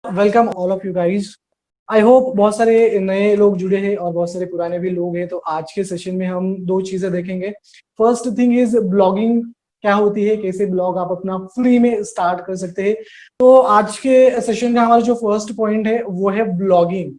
Welcome all of you guys. I hope बहुत सारे नए लोग जुड़े हैं और बहुत सारे पुराने भी लोग हैं। तो आज के सेशन में हम दो चीजें देखेंगे। फर्स्ट थिंग इज ब्लॉगिंग क्या होती है, कैसे ब्लॉग आप अपना फ्री में स्टार्ट कर सकते हैं। तो आज के सेशन का हमारा जो फर्स्ट पॉइंट है वो है ब्लॉगिंग।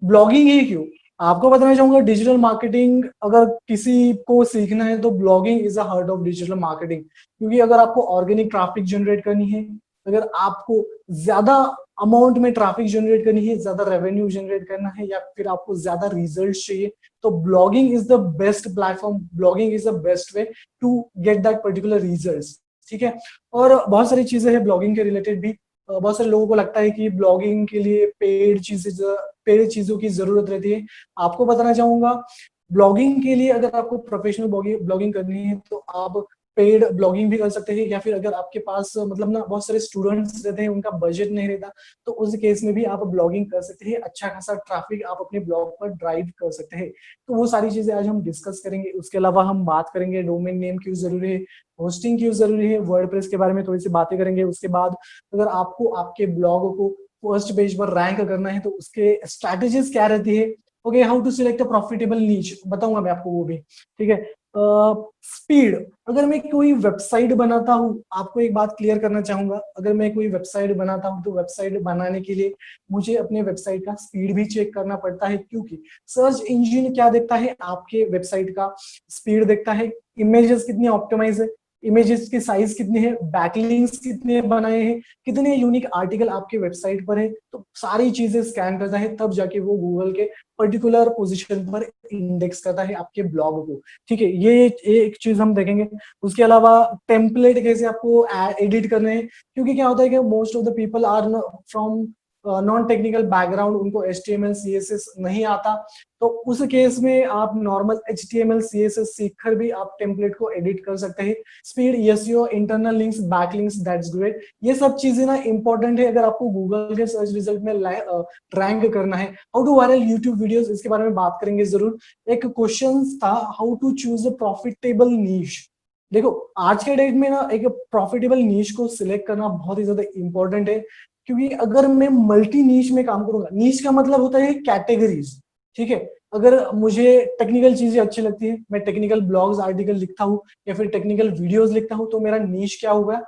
ब्लॉगिंग ही क्यों, आपको बताना चाहूंगा। डिजिटल मार्केटिंग अगर किसी को सीखना है तो blogging is a heart of digital marketing. क्योंकि अगर आपको ऑर्गेनिक ट्रैफिक जनरेट करनी है, अगर आपको ज्यादा अमाउंट में ट्रैफिक जनरेट करनी है, ज्यादा रेवेन्यू जनरेट करना है, या फिर आपको ज्यादा रिजल्ट चाहिए, तो blogging is the best platform, blogging is the best way to get that particular result. ठीक है। और बहुत सारी चीजें हैं ब्लॉगिंग के रिलेटेड भी। बहुत सारे लोगों को लगता है कि ब्लॉगिंग के लिए पेड चीजों की जरूरत रहती है। आपको बताना चाहूंगा, ब्लॉगिंग के लिए अगर आपको प्रोफेशनल ब्लॉगिंग करनी है तो आप पेड ब्लॉगिंग भी कर सकते हैं। या फिर अगर आपके पास मतलब ना बहुत सारे स्टूडेंट्स रहते हैं, उनका बजट नहीं रहता, तो उस केस में भी आप ब्लॉगिंग कर सकते हैं। अच्छा खासा ट्रैफिक आप अपने ब्लॉग पर ड्राइव कर सकते हैं। तो वो सारी चीजें आज हम डिस्कस करेंगे। उसके अलावा हम बात करेंगे डोमेन नेम क्यों जरूरी है, होस्टिंग क्यों जरूरी है, वर्डप्रेस के बारे में थोड़ी सी बातें करेंगे। उसके बाद अगर आपको आपके ब्लॉग को फर्स्ट पेज पर रैंक करना है तो उसके स्ट्रैटेजीज क्या रहती है। Okay, how to select a profitable niche बताऊंगा मैं आपको वो भी। ठीक है। स्पीड, अगर मैं कोई वेबसाइट बनाता हूँ, आपको एक बात क्लियर करना चाहूंगा, अगर मैं कोई वेबसाइट बनाता हूँ तो वेबसाइट बनाने के लिए मुझे अपने वेबसाइट का स्पीड भी चेक करना पड़ता है। क्योंकि सर्च इंजन क्या देखता है, आपके वेबसाइट का स्पीड देखता है, इमेजेस कितनी ऑप्टिमाइज है, इमेजेस की साइज कितनी है, बैकलिंक्स कितने बनाए हैं, कितने यूनिक आर्टिकल आपके वेबसाइट पर है। तो सारी चीजें स्कैन करता है, तब जाके वो गूगल के पर्टिकुलर पोजीशन पर इंडेक्स करता है आपके ब्लॉग को। ठीक है, ये एक चीज हम देखेंगे। उसके अलावा टेम्पलेट कैसे आपको एडिट करने हैं। क्योंकि क्या होता है कि most of the people are from non technical background, उनको HTML CSS नहीं आता। तो उस केस में आप नॉर्मल HTML CSS सीखकर भी आप टेम्पलेट को एडिट कर सकते हैं। Speed, SEO, internal links, backlinks, that's great. ये सब चीजें ना इंपॉर्टेंट है अगर आपको गूगल के सर्च रिजल्ट में रैंक करना है। How to viral YouTube videos, इसके बारे में बात करेंगे जरूर। एक क्वेश्चन था, how to choose a profitable niche. देखो, आज के डेट में ना एक प्रॉफिटेबल नीश को सिलेक्ट करना बहुत ही ज्यादा इंपॉर्टेंट है। क्योंकि अगर मैं मल्टी नीश में काम करूंगा, नीश का मतलब होता है कैटेगरीज। ठीक है। अगर मुझे टेक्निकल चीजें अच्छी लगती है, मैं टेक्निकल ब्लॉग्स आर्टिकल लिखता हूँ या फिर टेक्निकल वीडियोस लिखता हूँ, तो मेरा नीश क्या होगा,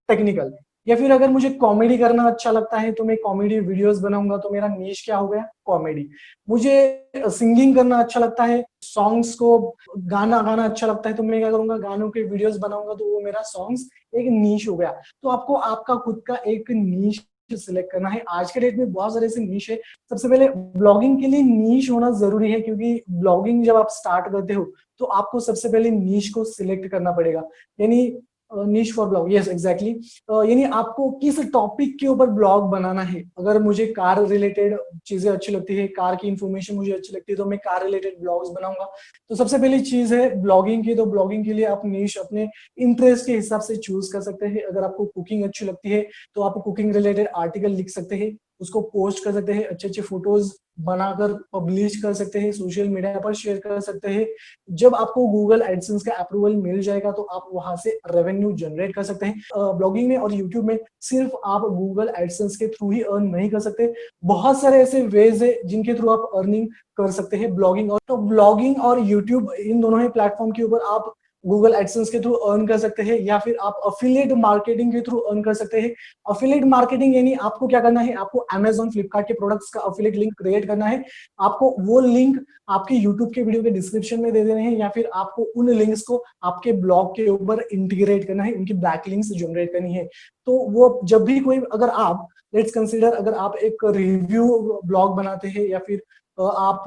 टेक्निकल। या फिर अगर मुझे कॉमेडी करना अच्छा लगता है तो मैं कॉमेडी वीडियोस बनाऊंगा, तो मेरा नीश क्या हो गया, कॉमेडी। मुझे सिंगिंग करना अच्छा लगता है, सॉन्ग्स को गाना गाना अच्छा लगता है, तो मैं क्या करूंगा, गानों के वीडियोस बनाऊंगा, तो वो मेरा सॉन्ग्स एक नीश हो गया। तो आपको आपका खुद का एक नीश सिलेक्ट करना है। आज के डेट में बहुत सारे ऐसे नीश है। सबसे पहले ब्लॉगिंग के लिए नीश होना जरूरी है, क्योंकि ब्लॉगिंग जब आप स्टार्ट करते हो तो आपको सबसे पहले नीश को सिलेक्ट करना पड़ेगा। यानी नीश फॉर ब्लॉग, यस एग्जैक्टली। यानी आपको किस टॉपिक के ऊपर ब्लॉग बनाना है। अगर मुझे कार रिलेटेड चीजें अच्छी लगती है, कार की इंफॉर्मेशन मुझे अच्छी लगती है, तो मैं कार रिलेटेड ब्लॉग्स बनाऊंगा। तो सबसे पहली चीज है ब्लॉगिंग की, तो ब्लॉगिंग के लिए आप नीश अपने इंटरेस्ट के हिसाब से चूज कर सकते हैं। अगर आपको कुकिंग अच्छी लगती है तो आप कुकिंग रिलेटेड आर्टिकल लिख सकते हैं, उसको पोस्ट कर सकते हैं, अच्छे अच्छे फोटोज बनाकर पब्लिश कर सकते हैं, सोशल मीडिया पर शेयर कर सकते हैं। जब आपको गूगल एडसेंस का अप्रूवल मिल जाएगा तो आप वहां से रेवेन्यू जनरेट कर सकते हैं। ब्लॉगिंग में और यूट्यूब में सिर्फ आप गूगल एडसेंस के थ्रू ही अर्न नहीं कर सकते, बहुत सारे ऐसे वेज है जिनके थ्रू आप अर्निंग कर सकते हैं ब्लॉगिंग। और तो ब्लॉगिंग और यूट्यूब इन दोनों ही प्लेटफॉर्म के ऊपर आप गूगल एडसेंस के थ्रू अर्न कर सकते हैं, या फिर आप अफिलिएट मार्केटिंग के थ्रू अर्न कर सकते हैं। अफिलिएट मार्केटिंग यानी आपको क्या करना है, आपको Amazon फ्लिपकार्ट के प्रोडक्ट्स का अफिलिएट लिंक क्रिएट करना है। आपको वो लिंक आपके यूट्यूब के वीडियो के डिस्क्रिप्शन में दे देने हैं, या फिर आपको उन लिंक्स को आपके ब्लॉग के ऊपर इंटीग्रेट करना है, उनकी बैकलिंक्स जनरेट करनी है। तो वो जब भी कोई, अगर आप लेट्स कंसीडर, अगर आप एक रिव्यू ब्लॉग बनाते हैं, या फिर आप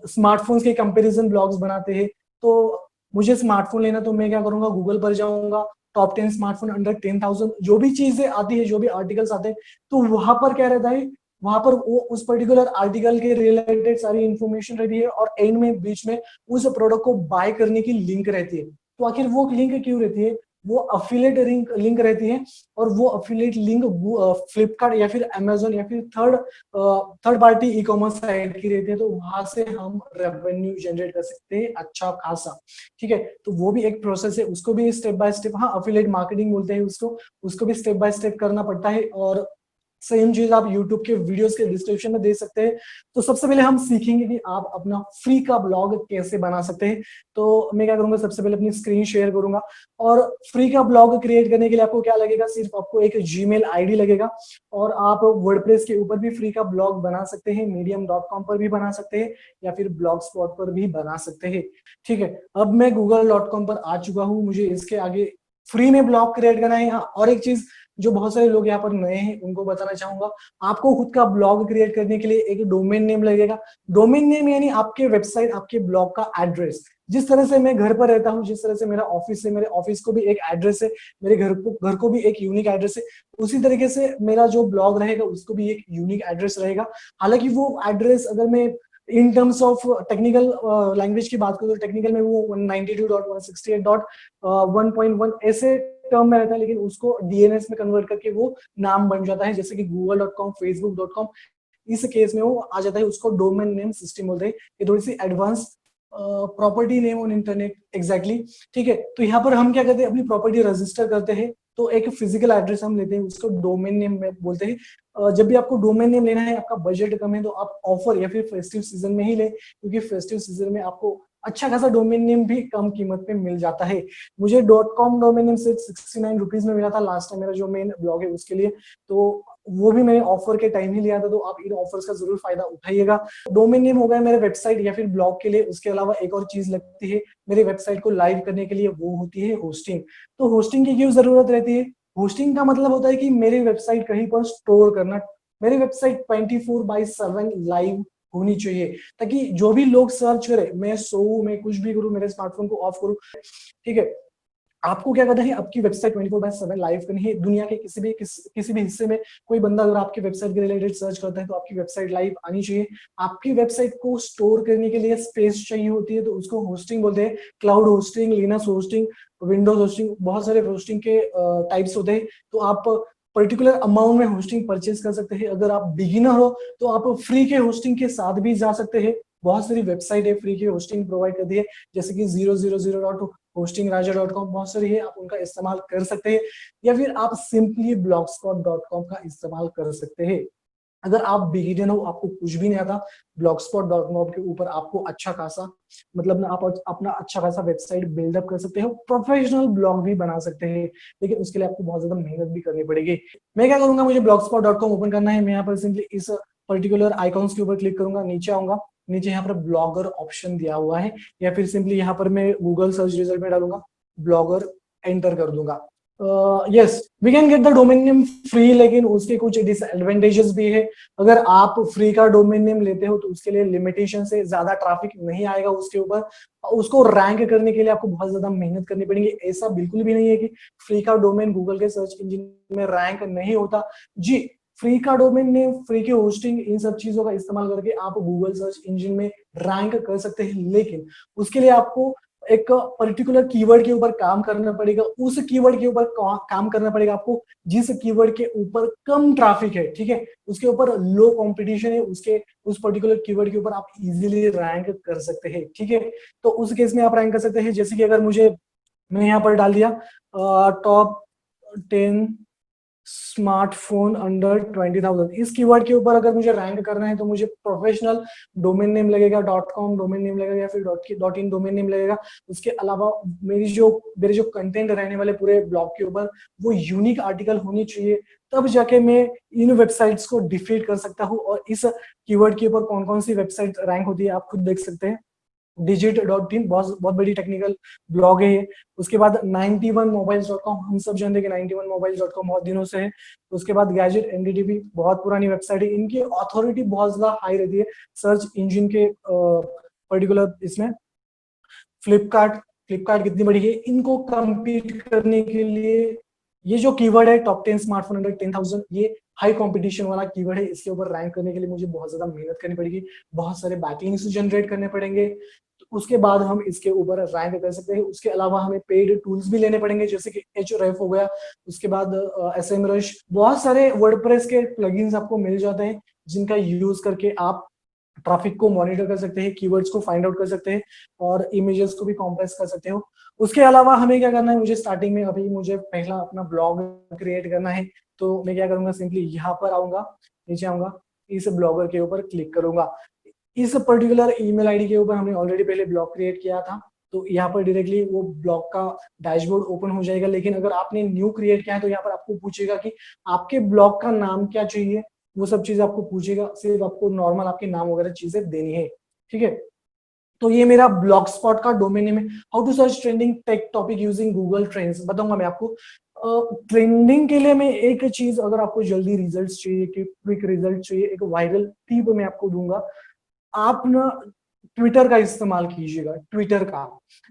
स्मार्टफोन्स के कंपैरिजन ब्लॉग्स बनाते हैं, तो मुझे स्मार्टफोन लेना, तो मैं क्या करूंगा, गूगल पर जाऊंगा, टॉप 10 स्मार्टफोन अंडर 10,000, जो भी चीजें आती है, जो भी आर्टिकल्स आते हैं, तो वहां पर क्या रहता है, वहां पर वो उस पर्टिकुलर आर्टिकल के रिलेटेड सारी इंफॉर्मेशन रहती है, और एंड में बीच में उस प्रोडक्ट को बाय करने की लिंक रहती है। तो आखिर वो लिंक क्यों रहती है, वो अफिलिएट लिंक रहती है। और वो अफिलिएट लिंक फ्लिपकार्ट या फिर Amazon या फिर third party e commerce site की रहती है, तो वहां से हम रेवेन्यू जनरेट कर सकते हैं अच्छा खासा। ठीक है। तो वो भी एक प्रोसेस है, उसको भी स्टेप बाय स्टेप, हाँ अफिलिएट मार्केटिंग बोलते हैं उसको भी स्टेप बाय स्टेप करना पड़ता है। और सेम चीज आप यूट्यूब के वीडियोस के डिस्क्रिप्शन में दे सकते हैं। तो सबसे पहले हम सीखेंगे कि आप अपना फ्री का ब्लॉग कैसे बना सकते हैं। तो मैं क्या करूंगा, सबसे पहले अपनी स्क्रीन शेयर करूंगा और फ्री का ब्लॉग क्रिएट करने के लिए आपको क्या लगेगा, सिर्फ आपको एक जीमेल आईडी लगेगा और आप वर्डप्रेस के ऊपर भी फ्री का ब्लॉग बना सकते हैं, medium.com पर भी बना सकते हैं या फिर ब्लॉग स्पॉट पर भी बना सकते हैं। ठीक है, अब मैं google.com पर आ चुका हूँ, मुझे इसके आगे फ्री में ब्लॉग क्रिएट करना है। हाँ, और एक चीज जो बहुत सारे लोग यहाँ पर नए हैं उनको बताना चाहूंगा, आपको खुद का ब्लॉग क्रिएट करने के लिए एक डोमेन नेम लगेगा। डोमेन नेम यानी आपके वेबसाइट, आपके ब्लॉग का एड्रेस। जिस तरह से मैं घर पर रहता हूँ, जिस तरह से मेरा ऑफिस है, मेरे ऑफिस को भी एक एड्रेस है, मेरे घर को भी एक यूनिक एड्रेस है, उसी तरीके से मेरा जो ब्लॉग रहेगा उसको भी एक यूनिक एड्रेस रहेगा। हालांकि वो एड्रेस अगर मैं in terms of technical language की बात करूँ तो टेक्निकल में वो 192.168.1.1 ऐसे टर्म में रहता है, लेकिन उसको डीएनएस में कन्वर्ट करके वो नाम बन जाता है, जैसे कि google.com, facebook.com। इस केस में वो आ जाता है, उसको डोमेन नेम सिस्टम बोलते हैं। ये थोड़ी सी advance property name on internet exactly. ठीक है, तो यहाँ पर हम क्या करते हैं, अपनी प्रॉपर्टी रजिस्टर करते हैं। तो एक फिजिकल एड्रेस हम लेते हैं, उसको डोमेन नेम में बोलते हैं। जब भी आपको डोमेन नेम लेना है, आपका बजट कम है, तो आप ऑफर या फिर फेस्टिव सीजन में ही ले, क्योंकि फेस्टिव सीजन में आपको अच्छा खासा डोमेन नेम भी कम कीमत पे मिल जाता है। मुझे .com डोमेन नेम सिर्फ 69 रुपीज में मिला था लास्ट टाइम, मेरा जो मेन ब्लॉग है उसके लिए। तो वो भी मैंने ऑफर के टाइम ही लिया था, तो आप इन ऑफर्स का जरूर फायदा उठाइएगा। डोमेन नेम हो गया मेरे वेबसाइट या फिर ब्लॉग के लिए। उसके अलावा एक और चीज लगती है मेरे वेबसाइट को लाइव करने के लिए, वो होती है होस्टिंग। तो होस्टिंग की क्यों जरूरत रहती है? होस्टिंग का मतलब होता है कि मेरी वेबसाइट कहीं पर स्टोर करना। मेरी वेबसाइट 24/7 लाइव होनी चाहिए, ताकि जो भी लोग सर्च करें, मैं सो मैं कुछ भी करूं, मेरे स्मार्टफोन को ऑफ करूं, ठीक है, आपको क्या करना है, आपकी वेबसाइट 24/7 लाइव करनी है। दुनिया के किसी भी हिस्से में कोई बंदा अगर आपकी वेबसाइट के रिलेटेड सर्च करता है तो आपकी वेबसाइट लाइव आनी चाहिए। आपकी वेबसाइट को स्टोर करने के लिए स्पेस चाहिए होती है, तो उसको होस्टिंग बोलते हैं। Cloud hosting, Linux hosting, Windows hosting, बहुत सारे होस्टिंग के टाइप्स होते हैं। तो आप पर्टिकुलर अमाउंट में होस्टिंग परचेज कर सकते हैं। अगर आप बिगिनर हो तो आप फ्री के होस्टिंग के साथ भी जा सकते हैं। बहुत सारी वेबसाइट है फ्री की होस्टिंग प्रोवाइड करती है, जैसे कि 000.hostingraja.com, बहुत सारी है, आप उनका इस्तेमाल कर सकते हैं। या फिर आप सिंपली blogspot.com का इस्तेमाल कर सकते हैं। अगर आप बिगिनर हो, आपको कुछ भी नहीं आता, blogspot.com के ऊपर आपको अच्छा खासा, मतलब ना, आप अपना अच्छा खासा वेबसाइट बिल्डअप कर सकते हो, प्रोफेशनल ब्लॉग भी बना सकते हैं। लेकिन उसके लिए आपको बहुत ज्यादा मेहनत भी करनी पड़ेगी। मैं क्या करूंगा, मुझे blogspot.com ओपन करना है। मैं यहाँ पर सिंपली इस पर्टिकुलर आइकॉन्स के ऊपर क्लिक करूंगा, नीचे आऊंगा, नीचे यहाँ पर ब्लॉगर ऑप्शन दिया हुआ है, या फिर सिंपली यहाँ पर मैं गूगल सर्च रिजल्ट में डालूंगा ब्लॉगर, एंटर कर दूंगा। Yes, we can get the domain name free, लेकिन उसके कुछ डिसएडवांटेजेस भी है। अगर आप फ्री का डोमेन नेम लेते हो तो उसके लिए लिमिटेशन से ज्यादा ट्रैफिक नहीं आएगा उसके ऊपर। उसको रैंक करने के लिए आपको बहुत ज्यादा मेहनत करनी पड़ेगी। ऐसा बिल्कुल भी नहीं है कि फ्री का डोमेन गूगल के सर्च इंजन में रैंक नहीं होता। जी, फ्री का डोमेन नेम, फ्री की होस्टिंग, इन सब चीजों का इस्तेमाल करके आप गूगल सर्च इंजन में रैंक कर सकते हैं, लेकिन उसके लिए आपको एक पर्टिकुलर कीवर्ड के ऊपर काम करना पड़ेगा। उस कीवर्ड के ऊपर काम करना पड़ेगा आपको जिस कीवर्ड के ऊपर कम ट्रैफिक है, ठीक है, उसके ऊपर लो कंपटीशन है, उसके उस पर्टिकुलर कीवर्ड के ऊपर आप इजीली रैंक कर सकते हैं। ठीक है, तो उस केस में आप रैंक कर सकते हैं, जैसे कि अगर मैंने यहाँ पर डाल दिया टॉप 10 स्मार्टफोन अंडर 20,000, इस कीवर्ड के ऊपर अगर मुझे रैंक करना है तो मुझे प्रोफेशनल डोमेन नेम लगेगा, .com डोमेन नेम लगेगा, या फिर .in डोमेन नेम लगेगा। उसके अलावा मेरे जो कंटेंट रहने वाले पूरे ब्लॉग के ऊपर वो यूनिक आर्टिकल होनी चाहिए, तब जाके मैं इन वेबसाइट्स को डिफीट कर सकता हूँ। और इस कीवर्ड के ऊपर कौन कौन सी वेबसाइट रैंक होती है आप खुद देख सकते हैं। digit.in बहुत बहुत बड़ी टेक्निकल ब्लॉग है ये। उसके बाद 91mobiles.com, हम सब जानते हैं कि 91mobiles.com बहुत दिनों से है। उसके बाद गैजेट एनडीटीवी, बहुत पुरानी वेबसाइट है, इनकी अथॉरिटी बहुत ज्यादा हाई रहती है सर्च इंजन के पर्टिकुलर इसमें। फ्लिपकार्ट, कितनी बड़ी है, इनको कम्पीट करने के लिए ये जो कीवर्ड है टॉप 10 स्मार्टफोन अंडर 10,000, ये हाई कंपटीशन वाला कीवर्ड है। इसके ऊपर रैंक करने के लिए मुझे बहुत ज्यादा मेहनत करनी पड़ेगी, बहुत सारे बैकलिंक्स जनरेट करने पड़ेंगे, तो उसके बाद हम इसके ऊपर रैंक कर सकते हैं। उसके अलावा हमें पेड टूल्स भी लेने पड़ेंगे, जैसे कि Href हो गया, उसके बाद SEMrush, बहुत सारे वर्डप्रेस के प्लगइन्स आपको मिल जाते हैं जिनका यूज करके आप ट्रैफिक को मॉनिटर कर सकते हैं, कीवर्ड्स को फाइंड आउट कर सकते हैं और इमेजेस को भी कॉम्प्रेस कर सकते हो। उसके अलावा हमें क्या करना है, मुझे स्टार्टिंग में अभी मुझे पहला अपना ब्लॉग क्रिएट करना है। तो मैं क्या करूंगा, सिंपली यहाँ पर आऊंगा, नीचे आऊंगा, इस ब्लॉगर के ऊपर क्लिक करूंगा। इस पर्टिकुलर ईमेल आईडी के ऊपर हमने ऑलरेडी पहले ब्लॉग क्रिएट किया था, तो यहाँ पर डायरेक्टली वो ब्लॉग का डैशबोर्ड ओपन हो जाएगा। लेकिन अगर आपने न्यू क्रिएट किया है तो यहाँ पर आपको पूछेगा कि आपके ब्लॉग का नाम क्या चाहिए, वो सब चीजें आपको पूछेगा। सिर्फ आपको नॉर्मल आपके नाम वगैरह चीजें देनी है, ठीक है। तो ये मेरा ब्लॉग स्पॉट का डोमेन नेम है। How to search trending tech topic using Google Trends बताऊंगा मैं आपको। ट्रेंडिंग के लिए मैं एक चीज, अगर आपको जल्दी रिजल्ट्स चाहिए, कि क्विक रिजल्ट चाहिए, एक वायरल टिप मैं आपको दूंगा। आप ना ट्विटर का इस्तेमाल कीजिएगा, ट्विटर का।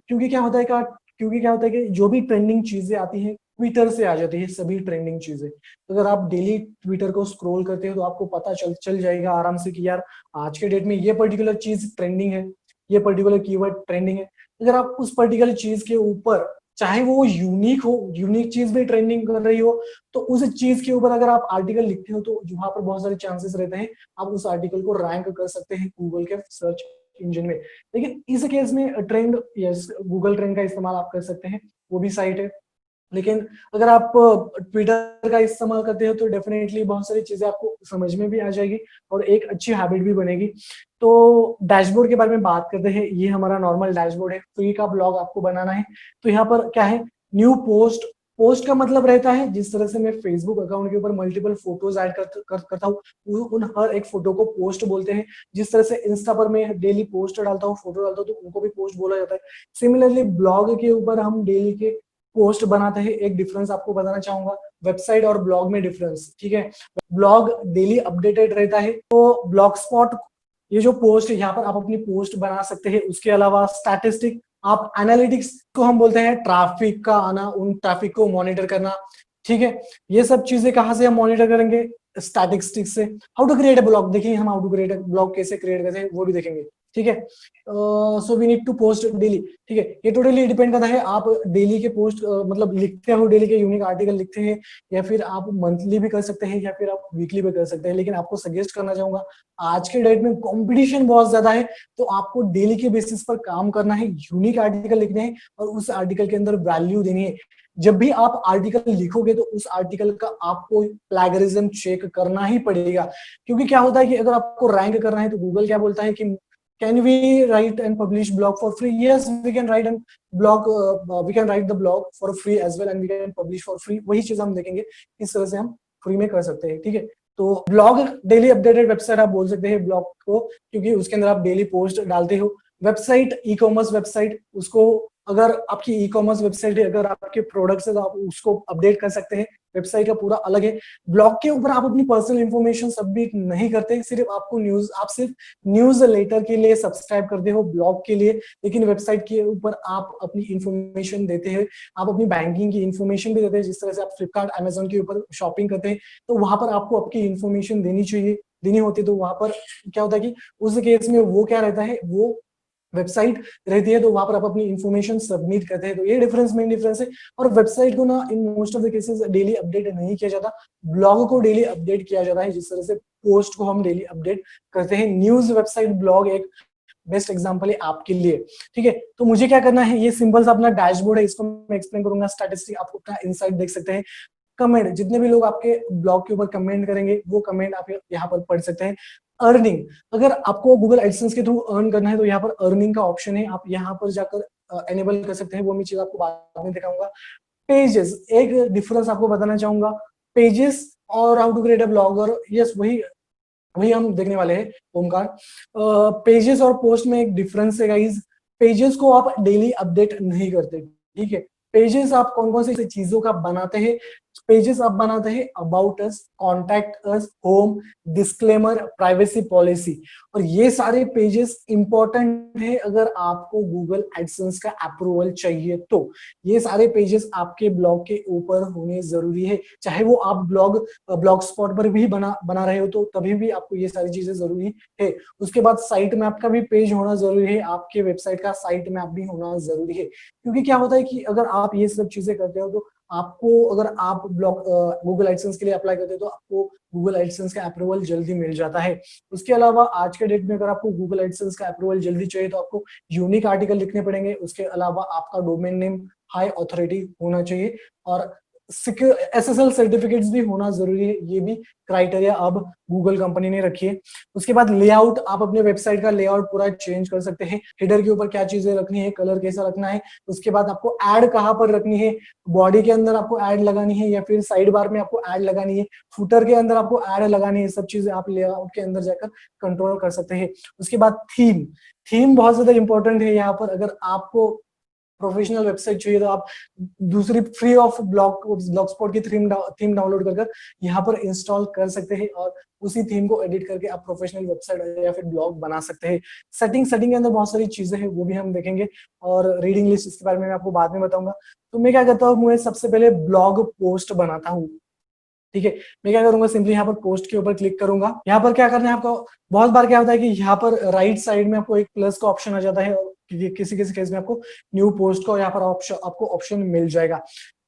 क्योंकि क्या होता है कि जो भी ट्रेंडिंग चीजें आती हैं ट्विटर से आ जाती है, सभी ट्रेंडिंग चीजें। तो अगर आप डेली ट्विटर को स्क्रॉल करते हो तो आपको पता चल जाएगा आराम से कि यार आज के डेट में ये पर्टिकुलर चीज ट्रेंडिंग है, ये पर्टिकुलर कीवर्ड ट्रेंडिंग है। अगर आप उस पर्टिकुलर चीज के ऊपर, चाहे वो यूनिक हो, यूनिक चीज भी ट्रेंडिंग कर रही हो, तो उस चीज के ऊपर अगर आप आर्टिकल लिखते हो तो वहां पर बहुत सारे चांसेस रहते हैं आप उस आर्टिकल को रैंक कर सकते हैं गूगल के सर्च इंजन में। लेकिन इस केस में ट्रेंड, यस, गूगल ट्रेंड का इस्तेमाल आप कर सकते हैं, वो भी साइट है। लेकिन अगर आप ट्विटर का इस्तेमाल करते हो तो डेफिनेटली बहुत सारी चीजें आपको समझ में भी आ जाएगी और एक अच्छी हैबिट भी बनेगी। तो डैशबोर्ड के बारे में बात करते हैं। ये हमारा नॉर्मल डैशबोर्ड है, फ्री का ब्लॉग आपको बनाना है। तो यहाँ पर क्या है, न्यू पोस्ट। पोस्ट का मतलब रहता है जिस तरह से मैं फेसबुक अकाउंट के ऊपर मल्टीपल फोटोज ऐड करता हूँ, उन हर एक फोटो को पोस्ट बोलते हैं। जिस तरह से इंस्टा पर मैं डेली पोस्ट डालता हूँ, फोटो डालता हूँ, तो उनको भी पोस्ट बोला जाता है। सिमिलरली ब्लॉग के ऊपर हम डेली के पोस्ट बनाते हैं। एक डिफरेंस आपको बताना चाहूंगा, वेबसाइट और ब्लॉग में डिफरेंस, ठीक है। ब्लॉग डेली अपडेटेड रहता है, तो ब्लॉग स्पॉट, ये जो पोस्ट है यहाँ पर आप अपनी पोस्ट बना सकते हैं। उसके अलावा स्टैटिस्टिक, आप एनालिटिक्स को हम बोलते हैं ट्रैफिक का आना, उन ट्रैफिक को मॉनिटर करना, ठीक है। ये सब चीजें कहाँ से हम मॉनिटर करेंगे, स्टैटिस्टिक्स से। How to create a blog, देखिए हम how to create a blog कैसे क्रिएट करते हैं वो भी देखेंगे, ठीक है। So we need to post daily, ठीक है। ये टोटली डिपेंड करता है आप डेली के पोस्ट मतलब लिखते हो, डेली के यूनिक आर्टिकल लिखते हैं, या फिर आप मंथली भी कर सकते हैं, या फिर आप वीकली भी कर सकते हैं। लेकिन आपको सजेस्ट करना चाहूंगा, आज के डेट में कंपटीशन बहुत ज्यादा है, तो आपको डेली के बेसिस पर काम करना है, यूनिक आर्टिकल लिखने हैं और उस आर्टिकल के अंदर वैल्यू देनी है। जब भी आप आर्टिकल लिखोगे तो उस आर्टिकल का आपको प्लेगरिज्म चेक करना ही पड़ेगा। क्योंकि क्या होता है कि अगर आपको रैंक करना है तो गूगल क्या बोलता है कि can we write and publish blog for free? Yes, we can write and blog, we can write the blog for free as well and we can publish for free। वही चीज हम देखेंगे, इस तरह से हम फ्री में कर सकते हैं, ठीक है। तो ब्लॉग डेली अपडेटेड वेबसाइट आप बोल सकते हैं ब्लॉग को, क्योंकि उसके अंदर आप डेली पोस्ट डालते हो। वेबसाइट, ई कॉमर्स वेबसाइट, उसको, अगर आपकी ई कॉमर्स वेबसाइट है, अगर आपके प्रोडक्ट्स है तो आप उसको अपडेट कर सकते हैं। वेबसाइट का पूरा अलग है। ब्लॉग के ऊपर आप अपनी पर्सनल इंफॉर्मेशन सबमिट नहीं करते, सिर्फ आपको न्यूज, आप सिर्फ न्यूज लेटर के लिए सब्सक्राइब करते हो ब्लॉग के लिए। लेकिन वेबसाइट के ऊपर आप अपनी इंफॉर्मेशन देते हैं, आप अपनी बैंकिंग की इंफॉर्मेशन भी देते हैं। जिस तरह से आप फ्लिपकार्ट, अमेजोन के ऊपर शॉपिंग करते हैं, तो वहां पर आपको आपकी इंफॉर्मेशन देनी होती है। तो वहां पर क्या होता है कि उस केस में वो क्या रहता है, वो वेबसाइट रहती है, तो वहां पर आप अपनी इंफॉर्मेशन सबमिट करते हैं। तो ये मेन डिफरेंस है। और वेबसाइट को ना in most of the cases daily update नहीं किया जाता, ब्लॉग को डेली अपडेट किया जाता है। जिस तरह से पोस्ट को हम डेली अपडेट करते हैं, न्यूज वेबसाइट, ब्लॉग एक बेस्ट एग्जांपल है आपके लिए, ठीक है। तो मुझे क्या करना है, ये सिंपल सा अपना डैशबोर्ड है, इसको मैं एक्सप्लेन करूंगा। स्टैटिस्टिक, आप अपना इनसाइट देख सकते हैं। कमेंट, जितने भी लोग आपके ब्लॉग के ऊपर कमेंट करेंगे वो कमेंट आप यहाँ पर पढ़ सकते हैं। अर्निंग, अगर आपको गूगल एडसेंस के थ्रू अर्न करना है तो यहाँ पर अर्निंग का ऑप्शन है, आप यहाँ पर जाकर एनेबल कर सकते हैं। वो मैं चीज आपको बाद में दिखाऊंगा। पेजेस, एक डिफरेंस आपको बताना चाहूंगा, पेजेस और how to create a blogger, yes वही वही हम देखने वाले हैं ओमकार। पेजेस और पोस्ट में एक डिफरेंस है गाइज। पेजेस को आप डेली अपडेट नहीं करते, ठीक है। पेजेस आप कौन कौन सी चीजों का बनाते हैं, पेजेस आप बनाते हैं about us, contact us, home, disclaimer, privacy policy. और ये सारे पेजेस इंपॉर्टेंट है अगर आपको गूगल एडसेंस का अप्रूवल चाहिए तो। ये सारे पेजेस आपके ब्लॉग के ऊपर होने जरूरी है। चाहे वो आप ब्लॉग स्पॉट पर भी बना रहे हो तो तभी भी आपको ये सारी चीजें जरूरी है। उसके बाद साइट मैप का भी पेज होना जरूरी है, आपके वेबसाइट का साइट मैप भी होना जरूरी है। क्योंकि क्या होता है कि अगर आप ये सब चीजें करते हो तो आपको, अगर आप ब्लॉग गूगल एडसेंस के लिए अप्लाई करते हो तो आपको गूगल एडसेंस का अप्रूवल जल्दी मिल जाता है। उसके अलावा आज के डेट में अगर आपको गूगल एडसेंस का अप्रूवल जल्दी चाहिए तो आपको यूनिक आर्टिकल लिखने पड़ेंगे। उसके अलावा आपका डोमेन नेम हाई ऑथोरिटी होना चाहिए और SSL सर्टिफिकेट्स भी होना जरूरी है, ये भी क्राइटेरिया अब गूगल कंपनी ने रखी है। उसके बाद लेआउट, आप अपने वेबसाइट का लेआउट पूरा चेंज कर सकते हैं, हेडर के ऊपर क्या चीजें रखनी है, कलर कैसा रखना है। उसके बाद आपको ऐड कहाँ पर रखनी है, बॉडी के अंदर आपको ऐड लगानी है या फिर साइड बार में आपको ऐड लगानी है, फुटर के अंदर आपको ऐड लगानी है, सब चीजें आप लेआउट के अंदर जाकर कंट्रोल कर सकते हैं। उसके बाद थीम, थीम बहुत ज्यादा इंपॉर्टेंट है यहाँ पर। अगर आपको प्रोफेशनल वेबसाइट चाहिए तो आप दूसरी फ्री ऑफ ब्लॉग स्पॉट की थीम डाउनलोड कर यहाँ पर इंस्टॉल कर सकते हैं और उसी थीम को एडिट करके आप प्रोफेशनल वेबसाइट या फिर ब्लॉग बना सकते हैं। सेटिंग के अंदर बहुत सारी चीजें हैं, वो भी हम देखेंगे, और रीडिंग लिस्ट इसके बारे में मैं आपको बाद में बताऊंगा। तो मैं क्या करता हूँ, मैं सबसे पहले ब्लॉग पोस्ट बनाता हूँ। ठीक है, मैं क्या करूंगा, सिंपली यहाँ पर पोस्ट के ऊपर क्लिक करूंगा। यहाँ पर क्या करना है आपको, बहुत बार क्या होता है कि यहाँ पर राइट साइड में आपको एक प्लस का ऑप्शन आ जाता है, और किसी किसी केस में आपको न्यू पोस्ट का यहाँ पर ऑप्शन आपको ऑप्शन मिल जाएगा।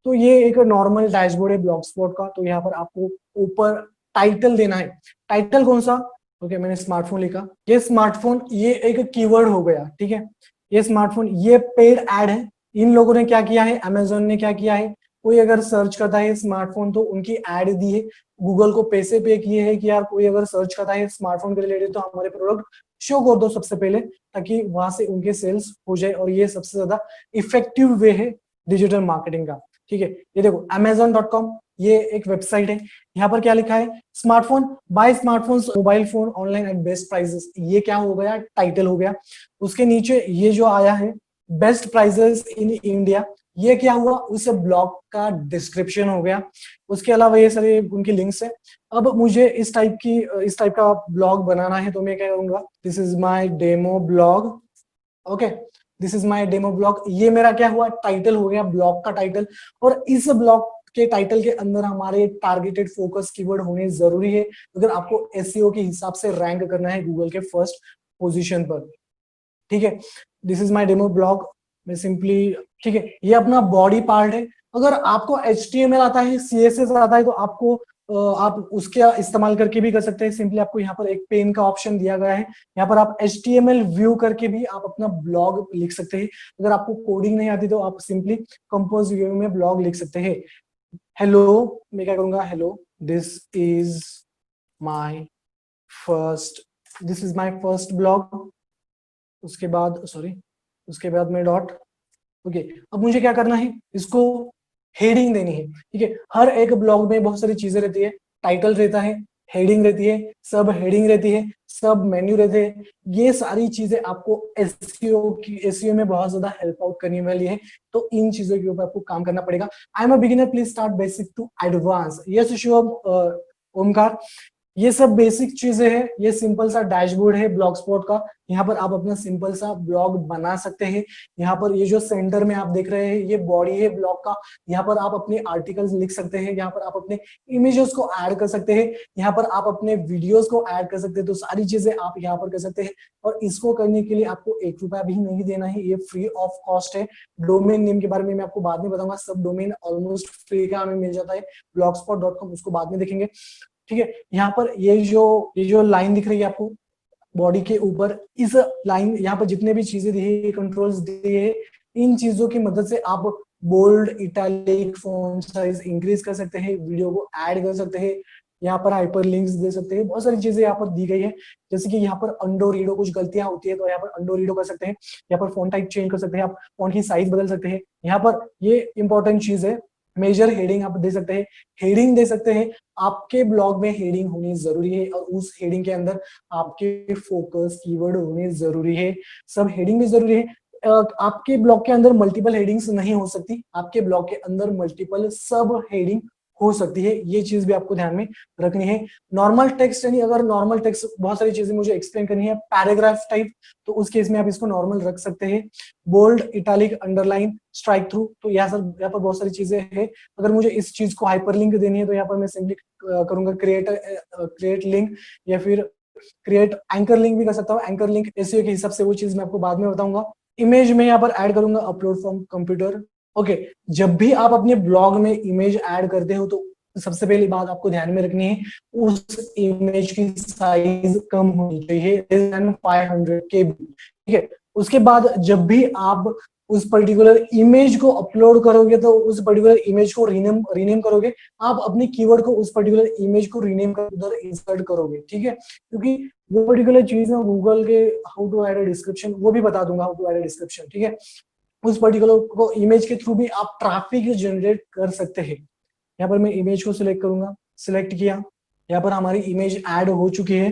तो ये एक नॉर्मल डैशबोर्ड है ब्लॉग स्पॉट का। तो यहाँ पर आपको ऊपर टाइटल देना है। टाइटल कौन सा, ओके मैंने स्मार्टफोन लिखा, ये स्मार्टफोन ये एक कीवर्ड हो गया। ठीक है, ये स्मार्टफोन ये पेड एड है। इन लोगों ने क्या किया है, अमेजोन ने क्या किया है, कोई अगर सर्च करता है स्मार्टफोन तो उनकी एड दी है, गूगल को पैसे पे किए हैं कि यार कोई अगर सर्च करता है स्मार्टफोन के रिलेटेड तो हमारे प्रोडक्ट शो कर दो सबसे पहले, ताकि वहां से उनके सेल्स हो जाए। और ये सबसे ज्यादा इफेक्टिव वे है डिजिटल मार्केटिंग का। ठीक है, ये देखो amazon.com, ये एक वेबसाइट है। यहाँ पर क्या लिखा है, smartphone, buy smartphone mobile phone online at best prices. ये क्या हो गया, टाइटल हो गया। उसके नीचे ये जो आया है बेस्ट प्राइसेस इन इंडिया, ये क्या हुआ, उस ब्लॉग का डिस्क्रिप्शन हो गया। उसके अलावा ये सारे उनकी लिंक्स है। अब मुझे इस टाइप का ब्लॉग बनाना है, तो मैं क्या करूंगा, this is my demo blog. Okay, this is my demo blog. ये मेरा क्या हुआ, टाइटल हो गया, ब्लॉग का टाइटल। और इस ब्लॉग के टाइटल के अंदर हमारे टारगेटेड फोकस कीवर्ड होने जरूरी है, अगर आपको एसईओ के हिसाब से रैंक करना है गूगल के फर्स्ट पोजीशन पर। ठीक है, this is my demo blog. मैं सिंपली, ठीक है, ये अपना बॉडी पार्ट है। अगर आपको HTML आता है, CSS आता है, तो आपको आप उसके इस्तेमाल करके भी कर सकते हैं। सिंपली आपको यहाँ पर एक पेन का ऑप्शन दिया गया है, यहाँ पर आप HTML व्यू करके भी आप अपना ब्लॉग लिख सकते हैं। अगर आपको कोडिंग नहीं आती तो आप सिंपली कंपोज व्यू में ब्लॉग लिख सकते हैं। हेलो, मैं क्या करूंगा, hello my first this is my first blog. उसके बाद सॉरी, उसके बाद में डॉट। ओके, अब मुझे क्या करना है, इसको हेडिंग देनी है। ठीक है, हर एक ब्लॉग में बहुत सारी चीजें रहती है, टाइटल रहता है, हेडिंग रहती है, सब हेडिंग रहती है, सब मेन्यू रहते हैं। ये सारी चीजें आपको एसईओ में बहुत ज्यादा हेल्प आउट करने वाली है। तो इन चीजों के ऊपर आपको काम करना पड़ेगा। I am a beginner, please start basic to advance. Yes Shivam, Omkar, ये सब बेसिक चीजें हैं। ये सिंपल सा डैशबोर्ड है ब्लॉग स्पॉट का। यहाँ पर आप अपना सिंपल सा ब्लॉग बना सकते हैं। यहाँ पर ये जो सेंटर में आप देख रहे हैं, ये बॉडी है ब्लॉग का। यहाँ पर आप अपने आर्टिकल्स लिख सकते हैं, यहाँ पर आप अपने इमेजेस को ऐड कर सकते हैं, यहाँ पर आप अपने वीडियोस को ऐड कर सकते हैं। तो सारी चीजें आप यहाँ पर कर सकते हैं। और इसको करने के लिए आपको 1 रुपया भी नहीं देना है, ये फ्री ऑफ कॉस्ट है। डोमेन नेम के बारे में मैं आपको बाद में बताऊंगा, सब डोमेन ऑलमोस्ट फ्री का हमें मिल जाता है blogspot.com, उसको बाद में देखेंगे। ठीक है, यहाँ पर ये जो लाइन दिख रही है आपको बॉडी के ऊपर, इस लाइन, यहाँ पर जितने भी चीजें दी है, कंट्रोल्स दिए है, इन चीजों की मदद से आप bold, italic, font size increase कर सकते हैं, वीडियो को ऐड कर सकते हैं, यहाँ पर हाइपर लिंक्स दे सकते हैं, बहुत सारी चीजें यहाँ पर दी गई है। जैसे कि यहाँ पर अंडो रीडो कुछ गलतियां होती है, तो यहाँ पर अंडो रीडो कर सकते हैं। यहाँ पर फॉन्ट टाइप चेंज कर सकते हैं, आप फॉन्ट की साइज बदल सकते हैं। यहाँ पर ये इंपॉर्टेंट चीज है, मेजर हेडिंग आप दे सकते हैं, हेडिंग दे सकते हैं। आपके ब्लॉग में हेडिंग होनी जरूरी है, और उस हेडिंग के अंदर आपके फोकस कीवर्ड होने जरूरी है। सब हेडिंग भी जरूरी है। आपके ब्लॉग के अंदर मल्टीपल हेडिंग्स नहीं हो सकती, आपके ब्लॉग के अंदर मल्टीपल सब हेडिंग हो सकती है। ये चीज भी आपको ध्यान में रखनी है। नॉर्मल टेक्स्ट, यानी अगर नॉर्मल टेक्स्ट, बहुत सारी चीजें मुझे एक्सप्लेन करनी है पैराग्राफ टाइप, तो उस केस में आप इसको नॉर्मल रख सकते हैं। Bold, italic, underline, strike through, तो यहाँ पर बहुत सारी चीजें हैं। अगर मुझे इस चीज को हाइपरलिंक देनी है, तो यहाँ पर मैं सिंपली करूंगा क्रिएट लिंक, या फिर क्रिएट एंकर लिंक भी कर सकता हूँ। एंकर लिंक एसईओ के हिसाब से, वो चीज मैं आपको बाद में बताऊंगा। इमेज में यहाँ पर ऐड करूंगा अपलोड फ्रॉम कंप्यूटर। ओके, जब भी आप अपने ब्लॉग में इमेज ऐड करते हो, तो सबसे पहली बात आपको ध्यान में रखनी है, उस इमेज की साइज कम होनी चाहिए, 500 KB। ठीक है, उसके बाद जब भी आप उस पर्टिकुलर इमेज को अपलोड करोगे तो उस पर्टिकुलर इमेज को रीनेम करोगे, आप अपने कीवर्ड को उस पर्टिकुलर इमेज को रीनेम कर उधर इंसर्ट करोगे, ठीक है। क्योंकि वो पर्टिकुलर चीज में गूगल के how to add a description वो भी बता दूंगा, how to add a description, ठीक है। उस पर्टिकुलर को इमेज के थ्रू भी आप ट्रैफिक जनरेट कर सकते हैं। यहाँ पर मैं इमेज को सिलेक्ट करूंगा, सिलेक्ट किया, यहाँ पर हमारी इमेज ऐड हो चुकी है।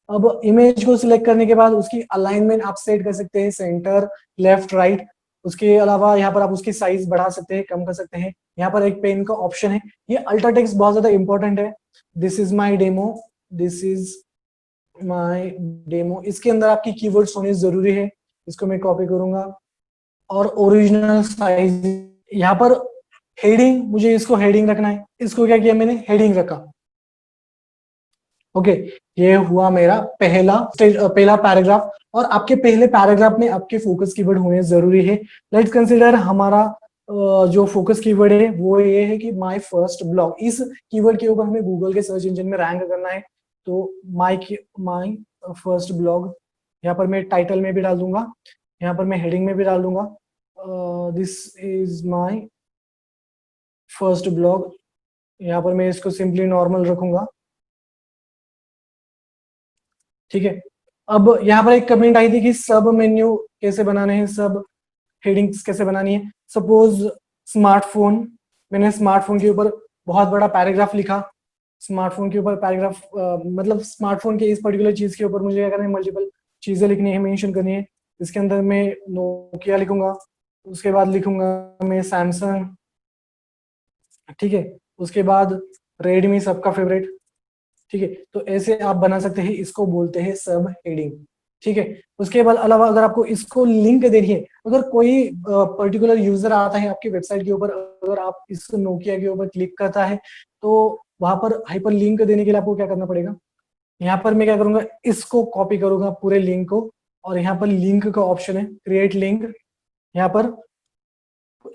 अब इमेज को सिलेक्ट करने के बाद उसकी अलाइनमेंट आप सेट कर सकते हैं, सेंटर, लेफ्ट, राइट। उसके अलावा यहाँ पर आप उसकी साइज बढ़ा सकते हैं, कम कर सकते हैं। यहाँ पर एक पेन का ऑप्शन है। ये अल्ट्रा टेक्स्ट बहुत ज्यादा इंपॉर्टेंट है। This is my demo, this is my demo, इसके अंदर आपकी कीवर्ड्स होने जरूरी है। इसको मैं कॉपी करूंगा और ओरिजिनल साइज यहाँ पर हेडिंग, मुझे इसको हेडिंग रखना है। इसको क्या किया मैंने, हेडिंग रखा। ओके, ये हुआ मेरा पहला पैराग्राफ। और आपके पहले पैराग्राफ में आपके फोकस कीवर्ड होने जरूरी है। लेट्स कंसीडर हमारा जो फोकस कीवर्ड है वो ये है कि माय फर्स्ट ब्लॉग। इस कीवर्ड के ऊपर हमें गूगल के सर्च इंजन में रैंक करना है। तो माय फर्स्ट ब्लॉग, यहाँ पर मैं टाइटल में भी डाल दूंगा, यहाँ पर मैं हेडिंग में भी डाल दूंगा, this is my first blog. यहाँ पर मैं इसको सिंपली नॉर्मल रखूंगा, ठीक है। अब यहाँ पर एक कमेंट आई थी कि सब मेन्यू कैसे बनाने हैं, सब हेडिंग्स कैसे बनानी है। सपोज स्मार्टफोन, मैंने स्मार्टफोन के ऊपर बहुत बड़ा पैराग्राफ लिखा। स्मार्टफोन के ऊपर पैराग्राफ मतलब स्मार्टफोन के इस पर्टिकुलर चीज के ऊपर मुझे क्या करना है, मल्टीपल चीजें लिखनी है, मेंशन करनी है। इसके अंदर मैं नोकिया लिखूंगा, उसके बाद लिखूंगा मैं सैमसंग, ठीक है। उसके बाद रेडमी, सबका फेवरेट, ठीक है। तो ऐसे आप बना सकते हैं, इसको बोलते हैं सब हेडिंग, ठीक है। उसके बाद अलावा अगर आपको इसको लिंक देनी है, अगर कोई पर्टिकुलर यूजर आता है आपकी वेबसाइट के ऊपर, अगर आप इस नोकिया के ऊपर क्लिक करता है तो वहां पर हाइपर लिंक देने के लिए आपको क्या करना पड़ेगा, यहाँ पर मैं क्या करूंगा, इसको कॉपी करूंगा पूरे लिंक को, और यहाँ पर लिंक का ऑप्शन है, क्रिएट लिंक। यहाँ पर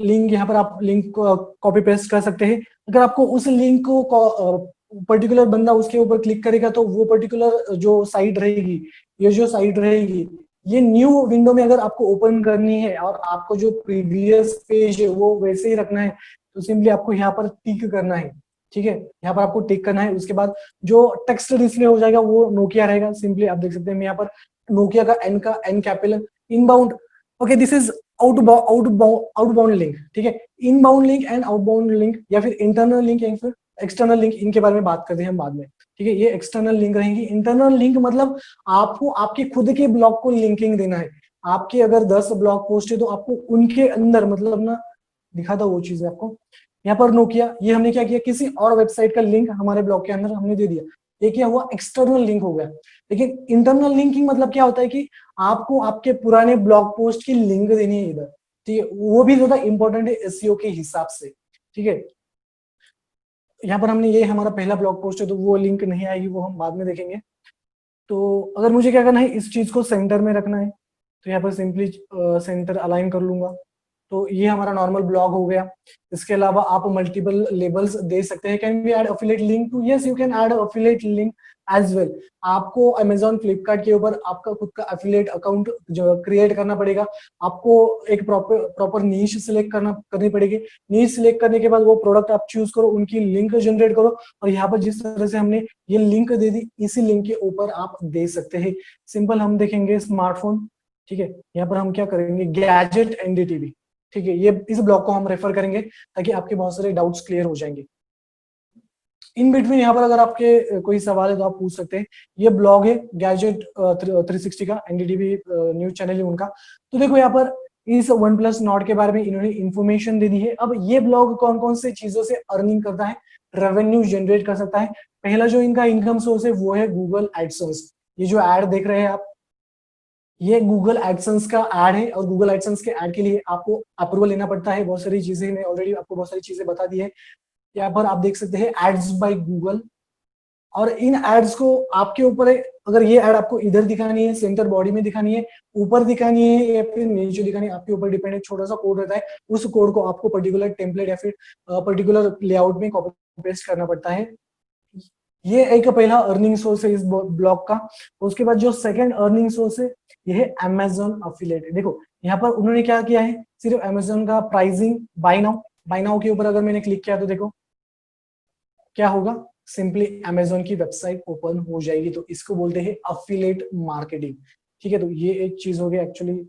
लिंक, यहाँ पर आप लिंक को कॉपी पेस्ट कर सकते हैं। अगर आपको उस लिंक को पर्टिकुलर बंदा उसके ऊपर क्लिक करेगा तो वो पर्टिकुलर जो साइट रहेगी, ये जो साइट रहेगी, ये न्यू विंडो में अगर आपको ओपन करनी है और आपको जो प्रीवियस पेज है वो वैसे ही रखना है, तो सिंपली आपको यहाँ पर टिक करना है, ठीक है। यहाँ पर आपको टिक करना है। उसके बाद जो टेक्स्ट डिस्प्ले हो जाएगा वो नोकिया रहेगा। सिंपली आप देख सकते हैं, मैं यहाँ पर नोकिया का N capital, inbound, okay, this is outbound link, ठीक है। Inbound link and outbound link, या फिर इंटरनल लिंक या फिर एक्सटर्नल लिंक, इनके बारे में बात करते हैं हम बाद में, ठीक है। ये एक्सटर्नल लिंक रहेंगी। इंटरनल लिंक मतलब आपको आपके खुद के ब्लॉग को लिंकिंग देना है। आपके अगर 10 ब्लॉग पोस्ट है तो आपको उनके अंदर मतलब ना दिखा था वो चीज आपको। यहाँ पर नोकिया, ये हमने क्या किया, किसी और वेबसाइट का लिंक हमारे ब्लॉग के अंदर हमने दे दिया, ये क्या हुआ, एक्सटर्नल लिंक हो गया। लेकिन इंटरनल लिंकिंग मतलब क्या होता है कि आपको आपके पुराने ब्लॉग पोस्ट की लिंक देनी है इधर, ठीक है। वो भी ज्यादा इंपॉर्टेंट है एसईओ के हिसाब से, ठीक है। यहाँ पर हमने, ये हमारा पहला ब्लॉग पोस्ट है तो वो लिंक नहीं आएगी, वो हम बाद में देखेंगे। तो अगर मुझे क्या करना है, इस चीज को सेंटर में रखना है, तो यहाँ पर सिंपली सेंटर अलाइन कर लूंगा। तो ये हमारा नॉर्मल ब्लॉग हो गया। इसके अलावा आप मल्टीपल लेबल्स दे सकते हैं। Can we add affiliate link to, yes you can add affiliate link as well. आपको अमेजॉन, फ्लिपकार्ट के ऊपर आपका खुद का अफिलिएट अकाउंट जो क्रिएट करना पड़ेगा। आपको एक प्रॉपर नीश सिलेक्ट करनी पड़ेगी। नीश सिलेक्ट करने के बाद वो प्रोडक्ट आप चूज करो, उनकी लिंक जनरेट करो, और यहाँ पर जिस तरह से हमने ये लिंक दे दी, इसी लिंक के ऊपर आप दे सकते हैं। सिंपल हम देखेंगे स्मार्टफोन, ठीक है। यहाँ पर हम क्या करेंगे, गैजेट एनडीटीवी, ठीक है। ये इस ब्लॉग को हम रेफर करेंगे ताकि आपके बहुत सारे डाउट्स क्लियर हो जाएंगे। इन बिटवीन यहाँ पर अगर आपके कोई सवाल है तो आप पूछ सकते हैं। ये ब्लॉग है गैजेट 360 का, एनडीटीवी न्यूज चैनल है उनका। तो देखो यहाँ पर इस वन प्लस नॉट के बारे में इन्होंने इंफॉर्मेशन दे दी है। अब ये ब्लॉग कौन कौन से चीजों से अर्निंग करता है, रेवेन्यू जनरेट कर सकता है। पहला जो इनका इनकम सोर्स है वो है गूगल एडसेंस। ये जो एड देख रहे हैं आप, ये गूगल एडसेंस का एड है, और गूगल एडसेंस के एड के लिए आपको अप्रूवल लेना पड़ता है। बहुत सारी चीजें मैं ऑलरेडी आपको बहुत सारी चीजें बता दी है। यहाँ पर आप देख सकते हैं एड्स बाय गूगल, और इन एड्स को आपके ऊपर है, अगर ये एड आपको इधर दिखानी है, सेंटर बॉडी में दिखानी है, ऊपर दिखानी है, या फिर नीचे दिखानी है, आपके ऊपर डिपेंड है। छोटा सा कोड रहता है, उस कोड को आपको पर्टिकुलर टेम्पलेट या फिर पर्टिकुलर लेआउट में कॉपी पेस्ट करना पड़ता है। ये एक पहला अर्निंग सोर्स है इस ब्लॉग का। उसके बाद जो सेकंड अर्निंग सोर्स है, ये है Amazon affiliate। देखो यहाँ पर उन्होंने क्या किया है, सिर्फ Amazon का प्राइसिंग बाय नाउ के ऊपर अगर मैंने क्लिक किया तो देखो क्या होगा, सिंपली Amazon की वेबसाइट ओपन हो जाएगी। तो इसको बोलते हैं अफिलिएट मार्केटिंग। ठीक है, तो ये एक चीज हो गई। एक्चुअली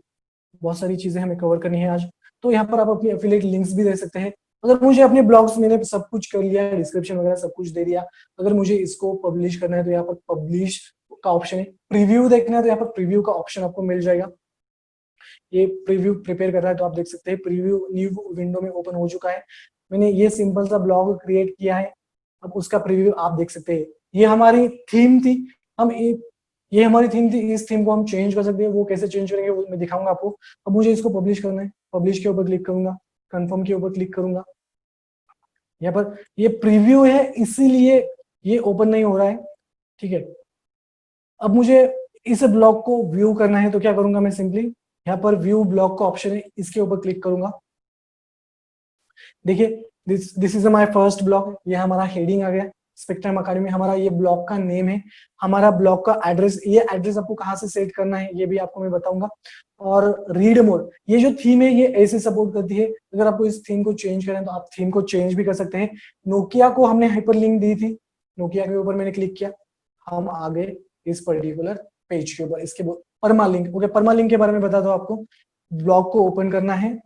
बहुत सारी चीजें हमें कवर करनी है आज। तो यहाँ पर आप अपनी एफिलिएट लिंक्स भी दे सकते हैं। अगर मुझे अपने ब्लॉग्स, मैंने सब कुछ कर लिया है, डिस्क्रिप्शन वगैरह सब कुछ दे दिया, अगर मुझे इसको पब्लिश करना है तो यहाँ पर पब्लिश का ऑप्शन है। प्रीव्यू देखना है तो यहाँ पर प्रीव्यू का ऑप्शन आपको मिल जाएगा। ये प्रीव्यू प्रिपेयर कर रहा है तो आप देख सकते हैं प्रीव्यू न्यू विंडो में ओपन हो चुका है। मैंने ये सिंपल सा ब्लॉग क्रिएट किया है, अब उसका प्रीव्यू आप देख सकते हैं। ये हमारी थीम थी, हम ये हमारी थीम थी, इस थीम को हम चेंज कर सकते हैं। वो कैसे चेंज करेंगे वो मैं दिखाऊंगा आपको। अब मुझे इसको पब्लिश करना है, पब्लिश के ऊपर क्लिक करूंगा, कंफर्म के ऊपर क्लिक करूंगा। यहाँ पर ये प्रीव्यू है इसीलिए ये ओपन नहीं हो रहा है। ठीक है, अब मुझे इस ब्लॉग को व्यू करना है तो क्या करूंगा मैं, सिंपली यहाँ पर व्यू ब्लॉग का ऑप्शन है, इसके ऊपर क्लिक करूंगा। देखिए this is my first blog, ये हमारा हेडिंग आ गया, स्पेक्ट्रम अकेडमी हमारा ये ब्लॉग का नेम है। हमारा ब्लॉग का एड्रेस, ये एड्रेस आपको कहाँ से सेट करना है ये भी आपको मैं बताऊंगा। और रीड मोड, ये जो थीम है ये ऐसे सपोर्ट करती है। अगर आपको इस थीम को चेंज करें तो आप थीम को चेंज भी कर सकते हैं। नोकिया को हमने हाइपरलिंक दी थी, नोकिया के ऊपर मैंने क्लिक किया, हम आ गए इस पर्टिकुलर पेज के ऊपर। इसके परमा लिंक, ओके परमा लिंक के बारे में बता दो आपको। ब्लॉग को ओपन करना है,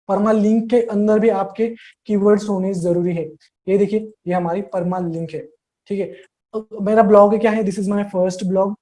परमा लिंक के अंदर भी आपके कीवर्ड्स होने जरूरी है। ये देखिए ये हमारी परमा लिंक है। ठीक है, तो मेरा ब्लॉग क्या है, this is my first blog,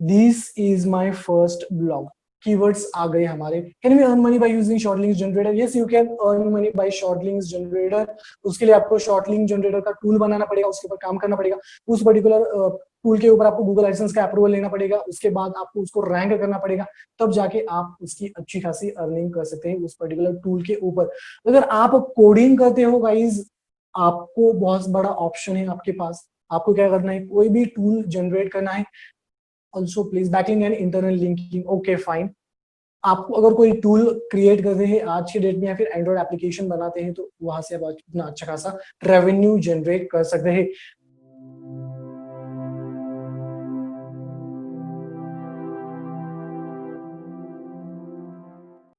this is my first blog. Keywords आ गए हमारे। Can we earn money by using short links generator? Yes you can earn money by short links generator. उसके लिए आपको शॉर्ट लिंक जनरेटर का tool बनाना पड़ेगा, उसके ऊपर काम करना पड़ेगा। उस पर्टिकुलर टूल के ऊपर आपको गूगल एडसेंस का अप्रूवल लेना पड़ेगा, उसके बाद आपको उसको रैंक करना पड़ेगा, तब जाके आप उसकी अच्छी खासी अर्निंग कर सकते हैं उस पर्टिकुलर टूल के ऊपर। अगर आप कोडिंग करते हो गाइज, आपको बहुत बड़ा ऑप्शन है आपके पास। आपको क्या करना है, कोई भी टूल जनरेट करना है। Also please backlink and internal linking, okay fine. आपको अगर कोई टूल क्रिएट करते हैं आज के डेट में या फिर एंड्रॉइड एप्लीकेशन बनाते हैं तो वहां से आप अपना अच्छा खासा रेवेन्यू जनरेट कर सकते हैं।